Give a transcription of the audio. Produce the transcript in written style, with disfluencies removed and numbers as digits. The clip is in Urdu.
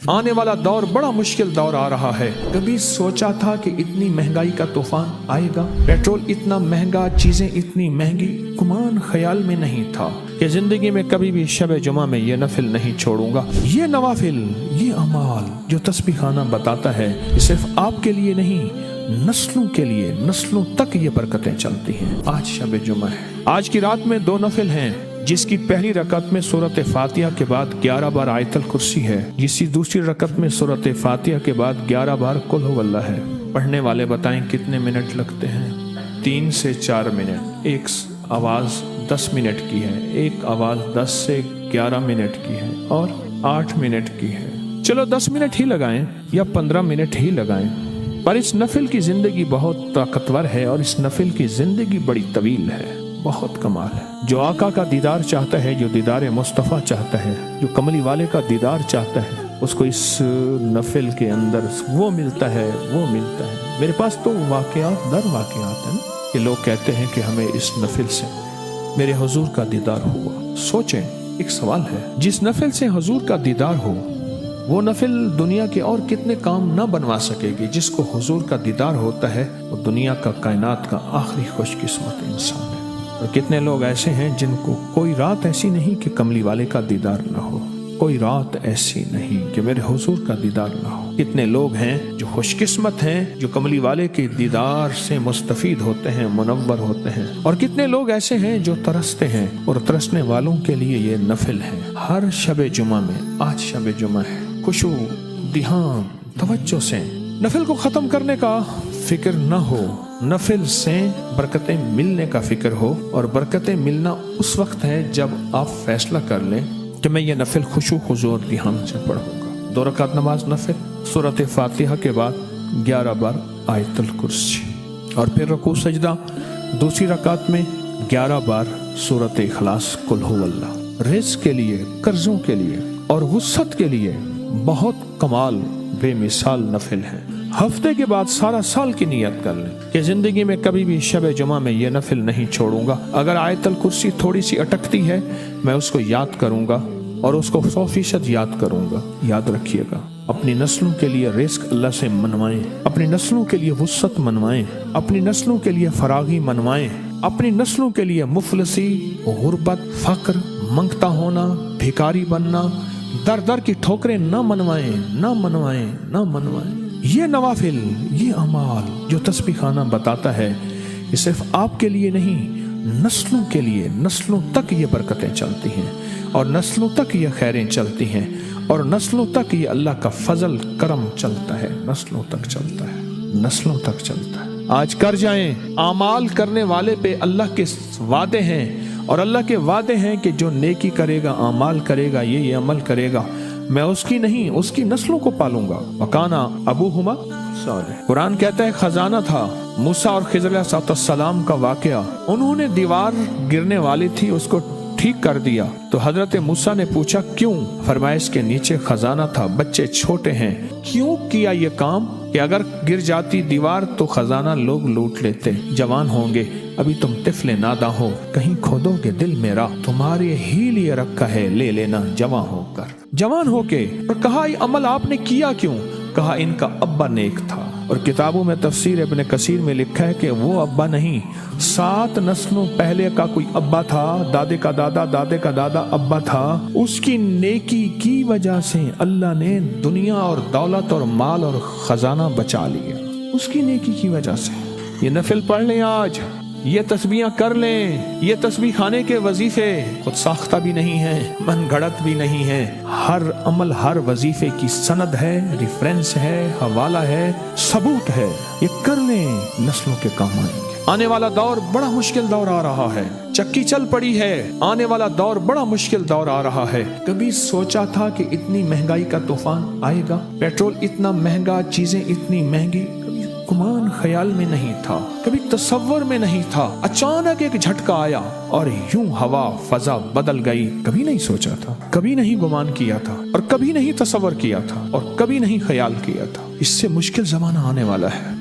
آنے والا دور بڑا مشکل دور آ رہا ہے۔ کبھی سوچا تھا کہ اتنی مہنگائی کا طوفان آئے گا، پیٹرول اتنا مہنگا، چیزیں اتنی مہنگی، گمان خیال میں نہیں تھا کہ زندگی میں کبھی بھی شب جمعہ میں یہ نفل نہیں چھوڑوں گا۔ یہ نوافل، یہ اعمال جو تسبیح خانہ بتاتا ہے، یہ صرف آپ کے لیے نہیں، نسلوں کے لیے، نسلوں تک یہ برکتیں چلتی ہیں۔ آج شب جمعہ ہے، آج کی رات میں 2 نفل ہیں، جس کی پہلی رکعت میں سورۃ فاتحہ کے بعد 11 بار آیت الکرسی ہے، جس کی دوسری رکعت میں سورۃ فاتحہ کے بعد 11 بار قل هو اللہ ہے۔ پڑھنے والے بتائیں کتنے منٹ لگتے ہیں؟ 3 سے 4 منٹ۔ ایک آواز 10 منٹ کی ہے، ایک آواز 10 سے 11 منٹ کی ہے اور 8 منٹ کی ہے۔ چلو 10 منٹ ہی لگائیں یا 15 منٹ ہی لگائیں، پر اس نفل کی زندگی بہت طاقتور ہے اور اس نفل کی زندگی بڑی طویل ہے، بہت کمال ہے۔ جو آقا کا دیدار چاہتا ہے، جو دیدار مصطفیٰ چاہتا ہے، جو کملی والے کا دیدار چاہتا ہے، اس کو اس نفل کے اندر وہ ملتا ہے، وہ ملتا ہے۔ میرے پاس تو واقعات در واقعات ہیں کہ لوگ کہتے ہیں کہ ہمیں اس نفل سے میرے حضور کا دیدار ہوا۔ سوچیں، ایک سوال ہے، جس نفل سے حضور کا دیدار ہو، وہ نفل دنیا کے اور کتنے کام نہ بنوا سکے گی۔ جس کو حضور کا دیدار ہوتا ہے وہ دنیا کا، کائنات کا آخری خوش قسمت انسان ہے۔ اور کتنے لوگ ایسے ہیں جن کو کوئی رات ایسی نہیں کہ کملی والے کا دیدار نہ ہو، کوئی رات ایسی نہیں کہ میرے حضور کا دیدار نہ ہو۔ کتنے لوگ ہیں جو خوش قسمت ہیں، جو کملی والے کے دیدار سے مستفید ہوتے ہیں، منور ہوتے ہیں، اور کتنے لوگ ایسے ہیں جو ترستے ہیں، اور ترسنے والوں کے لیے یہ نفل ہے۔ ہر شب جمعہ میں، آج شب جمعہ ہے، خشوع، دھیان، توجہ سے نفل کو ختم کرنے کا فکر نہ ہو، نفل سے برکتیں ملنے کا فکر ہو، اور برکتیں ملنا اس وقت ہے جب آپ فیصلہ کر لیں کہ میں یہ نفل خشوع، خضوع اور دھیان سے پڑھوں گا۔ 2 رکعت نماز نفل، سورۃ فاتحہ کے بعد 11 بار آیت الکرسی، اور پھر رکوع سجدہ، دوسری رکعت میں 11 بار سورۃ اخلاص، قل هو اللہ۔ رزق کے لیے، قرضوں کے لیے اور وسعت کے لیے بہت کمال، بے مثال نفل ہے۔ ہفتے کے بعد سارا سال کی نیت کر لیں کہ زندگی میں کبھی بھی شب جمعہ میں یہ نفل نہیں چھوڑوں گا۔ اگر آیت الکرسی تھوڑی سی اٹکتی ہے، میں اس کو یاد کروں گا اور اس کو 100% یاد کروں گا۔ یاد رکھیے گا، اپنی نسلوں کے لیے رزق اللہ سے منوائیں، اپنی نسلوں کے لیے وسعت منوائیں، اپنی نسلوں کے لیے فراغی منوائیں، اپنی نسلوں کے لیے مفلسی، غربت، فقر، منگتا ہونا، بھیکاری بننا، در در کی ٹھوکریں نہ منوائیں، نہ منوائیں، نہ منوائیں۔ یہ نوافل، یہ اعمال جو تسبیح خانہ بتاتا ہے، یہ صرف آپ کے لیے نہیں، نسلوں کے لیے، نسلوں تک یہ برکتیں چلتی ہیں، اور نسلوں تک یہ خیریں چلتی ہیں، اور نسلوں تک یہ اللہ کا فضل کرم چلتا ہے، نسلوں تک چلتا ہے، نسلوں تک چلتا ہے۔ آج کر جائیں، اعمال کرنے والے پہ اللہ کے وعدے ہیں، اور اللہ کے وعدے ہیں کہ جو نیکی کرے گا، اعمال کرے گا، یہ عمل کرے گا، میں اس کی نہیں، اس کی نسلوں کو پالوں گا۔ وَكَانَ أَبُوهُمَا صَالِحًا۔ قرآن کہتا ہے خزانہ تھا موسیٰ اور خضر علیہ السلام کا واقعہ، انہوں نے دیوار گرنے والی تھی، اس کو ٹھیک کر دیا، تو حضرت موسیٰ نے پوچھا کیوں؟ فرمایا اس کے نیچے خزانہ تھا، بچے چھوٹے ہیں۔ کیوں کیا یہ کام؟ کہ اگر گر جاتی دیوار تو خزانہ لوگ لوٹ لیتے، جوان ہوں گے، ابھی تم طفل ناداں ہو، کہیں کھودو گے دل میرا، تمہارے ہی لیے رکھا ہے، لے لینا جوان ہو کر، جوان ہو کے۔ اور کہا یہ عمل آپ نے کیا کیوں؟ کہا ان کا ابا نیک تھا۔ اور کتابوں میں تفسیر ابن کثیر میں لکھا ہے کہ وہ ابا نہیں، 7 نسلوں پہلے کا کوئی ابا تھا، دادے کا دادا، دادے کا دادا ابا تھا، اس کی نیکی کی وجہ سے اللہ نے دنیا اور دولت اور مال اور خزانہ بچا لیا، اس کی نیکی کی وجہ سے۔ یہ نفل پڑھ لیں، آج یہ تسبیحاں کر لیں۔ یہ تسبیح خانے کے وظیفے خود ساختہ بھی نہیں ہیں، من گھڑت بھی نہیں ہیں، ہر عمل، ہر وظیفے کی سند ہے، ریفرنس ہے، حوالہ ہے، ثبوت ہے۔ یہ کر لیں، نسلوں کے کام آئیں گے۔ آنے والا دور بڑا مشکل دور آ رہا ہے، چکی چل پڑی ہے، آنے والا دور بڑا مشکل دور آ رہا ہے۔ کبھی سوچا تھا کہ اتنی مہنگائی کا طوفان آئے گا، پیٹرول اتنا مہنگا، چیزیں اتنی مہنگی، گمان خیال میں نہیں تھا، کبھی تصور میں نہیں تھا۔ اچانک ایک جھٹکا آیا اور یوں ہوا فضا بدل گئی۔ کبھی نہیں سوچا تھا، کبھی نہیں گمان کیا تھا، اور کبھی نہیں تصور کیا تھا، اور کبھی نہیں خیال کیا تھا۔ اس سے مشکل زمانہ آنے والا ہے۔